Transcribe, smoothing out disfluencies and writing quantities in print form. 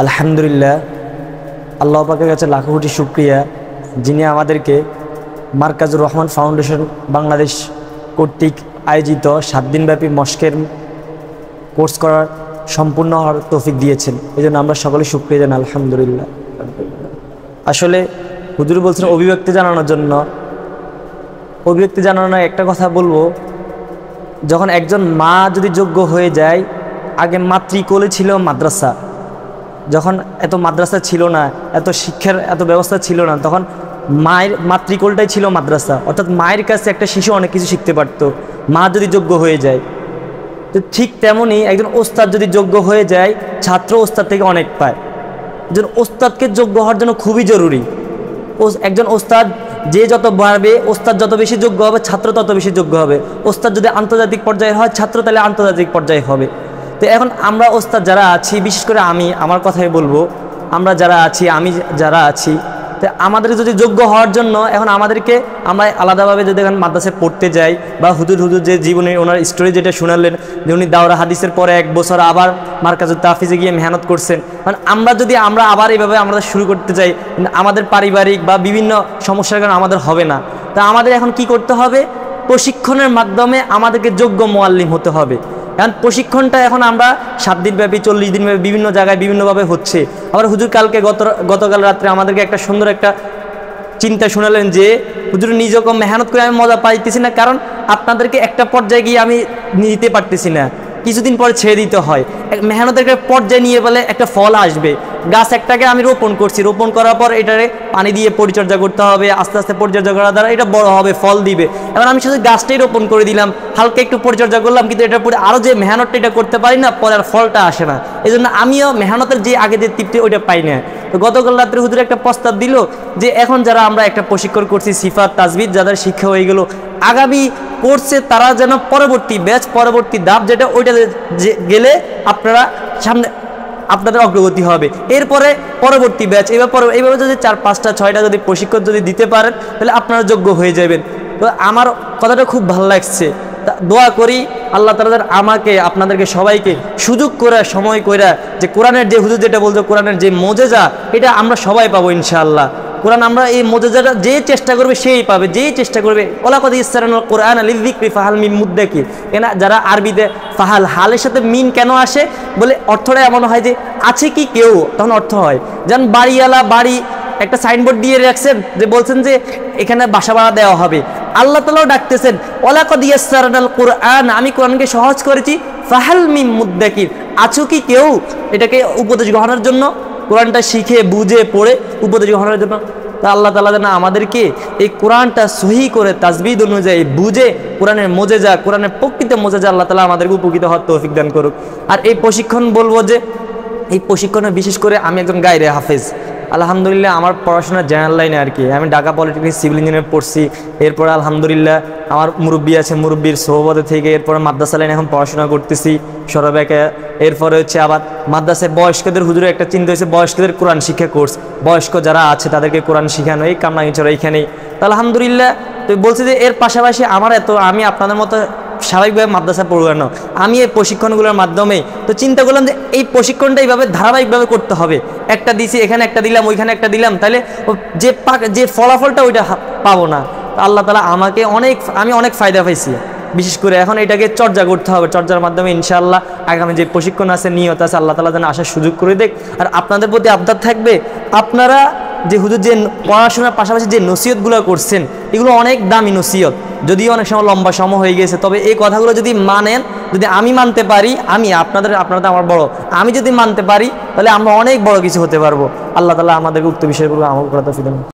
আলহামদুলিল্লাহ, আল্লাহ পাকের কাছে লাখো কোটি শুকরিয়া, যিনি আমাদেরকে মারকাজুর রহমান ফাউন্ডেশন বাংলাদেশ কর্তৃক আয়োজিত 7 দিনব্যাপী মস্কের কোর্স করার সম্পূর্ণ হওয়ার তৌফিক দিয়েছেন। এই জন্য আমরা সকলে শুকরিয়া জানাই আলহামদুলিল্লাহ। আসলে হুজুর বলছেন অভিব্যক্তি জানানোর জন্য, অভিব্যক্তি জানানোর একটা কথা বলবো, যখন একজন মা যদি যোগ্য হয়ে যায়, আগে মাতৃকোলে ছিল মাদ্রাসা, যখন এত মাদ্রাসা ছিল না, এত শিক্ষার এত ব্যবস্থা ছিল না, তখন মায়ের মাতৃকোলটাই ছিল মাদ্রাসা, অর্থাৎ মায়ের কাছে একটা শিশু অনেক কিছু শিখতে পারত মা যদি যোগ্য হয়ে যায়। তো ঠিক তেমনই একজন ওস্তাদ যদি যোগ্য হয়ে যায়, ছাত্র ওস্তাদ থেকে অনেক পায়। একজন ওস্তাদকে যোগ্য হওয়ার জন্য খুবই জরুরি। একজন ওস্তাদ যে যত বাড়বে, ওস্তাদ যত বেশি যোগ্য হবে, ছাত্র তত বেশি যোগ্য হবে। ওস্তাদ যদি আন্তর্জাতিক পর্যায়ে হয়, ছাত্র তাহলে আন্তর্জাতিক পর্যায়ে হবে। তো এখন আমরা ওস্তাদ যারা আছি, বিশেষ করে আমি আমার কথাই বলবো, আমরা যারা আছি, আমি যারা আছি, তো আমাদের যদি যোগ্য হওয়ার জন্য এখন আমাদেরকে আমরা আলাদাভাবে যদি এখন মাদ্রাসায় পড়তে যাই, বা হুজুর যে জীবনে ওনার স্টোরি যেটা শুনালেন, যে উনি দাওরা হাদিসের পরে 1 বছর আবার মারকাজুত তাহফিজে গিয়ে মেহনত করছেন, মানে আমরা আবার এইভাবে আমরা শুরু করতে চাই, আমাদের পারিবারিক বা বিভিন্ন সমস্যার কারণে আমাদের হবে না। তা আমাদের এখন কি করতে হবে? প্রশিক্ষণের মাধ্যমে আমাদেরকে যোগ্য মুআল্লিম হতে হবে। এখন প্রশিক্ষণটা এখন আমরা 7 দিনব্যাপী 40 দিনব্যাপী বিভিন্ন জায়গায় বিভিন্নভাবে হচ্ছে। আবার হুজুর কালকে গতকাল রাত্রে আমাদেরকে একটা সুন্দর একটা চিন্তা শোনালেন, যে হুজুর নিজেকে মেহনত করে আমি মজা পাইতেছি না, কারণ আপনাদেরকে একটা পর্যায়ে গিয়ে আমি নিতে পারতেছি না, কিছুদিন পরে ছেড়ে দিতে হয়। মেহনতের একটা পর্যায়ে নিয়ে বলে একটা ফল আসবে। গাছ একটাকে আমি রোপণ করছি, রোপণ করার পর এটারে পানি দিয়ে পরিচর্যা করতে হবে, আস্তে আস্তে পরিচর্যা করার দ্বারা এটা বড় হবে, ফল দিবে। এবার আমি শুধু গাছটাই রোপণ করে দিলাম, হালকা একটু পরিচর্যা করলাম, কিন্তু এটার পরে আরও যে মেহনতটা এটা করতে পারি না, পরে আর ফলটা আসে না। এই জন্য আমিও মেহনতের যে আগে যে তৃপ্তি ওইটা পাই না। তো গতকাল রাত্রে হুজুর একটা প্রস্তাব দিল, যে এখন যারা আমরা একটা প্রশিক্ষণ করছি সিফাত তাজবিদ, যাদের শিক্ষা হয়ে গেল, আগামী কোর্সে তারা যেন পরবর্তী ব্যাচ, পরবর্তী ধাপ যেটা, ওইটা গেলে আপনারা সামনে আপনাদের অগ্রগতি হবে। এরপরে পরবর্তী ব্যাচ, এইভাবে যদি 4, 5টা 6টা যদি প্রশিক্ষণ যদি দিতে পারেন, তাহলে আপনারা যোগ্য হয়ে যাবেন। তো আমার কথাটা খুব ভালো লাগছে। দোয়া করি আল্লাহ তাআলা আমাকে আপনাদেরকে সবাইকে সুযোগ করে, সময় করে, যে কোরআনের যে হুজুর যেটা বলতো, কোরআনের যে মোজেজা, এটা আমরা সবাই পাবো ইনশাআল্লাহ। কোরআন আমরা এই মোজেজাটা যে চেষ্টা করবে সেই পাবে, যেই চেষ্টা করবে। ওয়ালাকাদ ইয়াসসারনাল কোরআনা লিযিকরি ফাহাল মিন মুদ্দাকির। এনা যারা আরবিতে ফাহাল, হালের সাথে মিন কেন আসে বলে, অর্থটা এমন হয় যে আছে কি কেউ, তখন অর্থ হয়। যেমন বাড়িওয়ালা বাড়ি একটা সাইনবোর্ড দিয়ে রাখছেন, যে বলছেন যে এখানে বাসা ভাড়া দেওয়া হবে। আল্লাহ তাআলাও ডাকতেছেন, ওয়ালাকাদ ইয়াসসারনাল কোরআন, আমি কোরআনকে সহজ করেছি, ফাহাল মিন মুদ্দাকির, আছো কি কেউ এটাকে উপদেশ গ্রহণের জন্য, কোরআনটা শিখে বুঝে পড়ে উপদেশ গ্রহণের জন্য। তা আল্লাহ তাআলা যেন আমাদেরকে এই কোরআনটা সহি করে তাজবিদ অনুযায়ী বুঝে কোরআনের মোজেজা, কোরআনের প্রকৃত মোজেজা আল্লাহ তাআলা আমাদেরকে উপকৃত হওয়ার তৌফিক দান করুক। আর এই প্রশিক্ষণ বলবো যে, এই প্রশিক্ষণে বিশেষ করে আমি একজন গায়রে হাফেজ। আলহামদুলিল্লাহ আমার পড়াশোনা জেনারেল লাইনে আর কি, আমি ঢাকা পলিটেকনিক সিভিল ইঞ্জিনিয়ার পড়ছি। এরপরে আলহামদুলিল্লাহ আমার মুরব্বী আছে, মুরব্বীর সোহবতে থেকে এরপরে মাদ্রাসা লাইনে এখন পড়াশোনা করতেছি সরবেকে। এরপরে হচ্ছে আবার মাদ্রাসায় বয়স্কদের, হুজুরের একটা চিন্তা হয়েছে বয়স্কদের কোরআন শিক্ষা কোর্স, বয়স্ক যারা আছে তাদেরকে কোরআন শিখানো, এই কামরাঙ্গীরচর এইখানেই। তো আলহামদুলিল্লাহ তো বলছি যে এর পাশাপাশি আমি আপনাদের মতো স্বাভাবিকভাবে মাদ্রাসা পড়ব না, আমি এই প্রশিক্ষণগুলোর মাধ্যমে তো চিন্তা করলাম যে এই প্রশিক্ষণটা এইভাবে ধারাবাহিকভাবে করতে হবে। একটা দিছি, এখানে একটা দিলাম, ওইখানে একটা দিলাম, তাহলে যে ফলাফলটা ওইটা পাবো না। আল্লাহ তাআলা আমি অনেক ফায়দা পাইছি। বিশেষ করে এখন এটাকে চর্চা করতে হবে, চর্চার মাধ্যমে ইনশাআল্লাহ আগামী যে প্রশিক্ষণ আছে, নিয়ত আছে, আল্লাহ তাআলা যেন আসার সুযোগ করে দেখ। আর আপনাদের প্রতি আবদার থাকবে, আপনারা যে হুজুর যে পড়াশোনার পাশাপাশি যে নসিহতগুলো করছেন, এগুলো অনেক দামি নসিহত, যদিও অনেক সময় লম্বা সময় হয়ে গেছে, তবে এই কথাগুলো যদি মানেন, যদি আমি মানতে পারি, আপনারা আমার বড়, আমি যদি মানতে পারি, তাহলে আমরা অনেক বড় কিছু হতে পারবো। আল্লাহ তাআলা আমাদেরকে উক্ত বিষয়গুলো আমল করাতে তৌফিক দান করুন।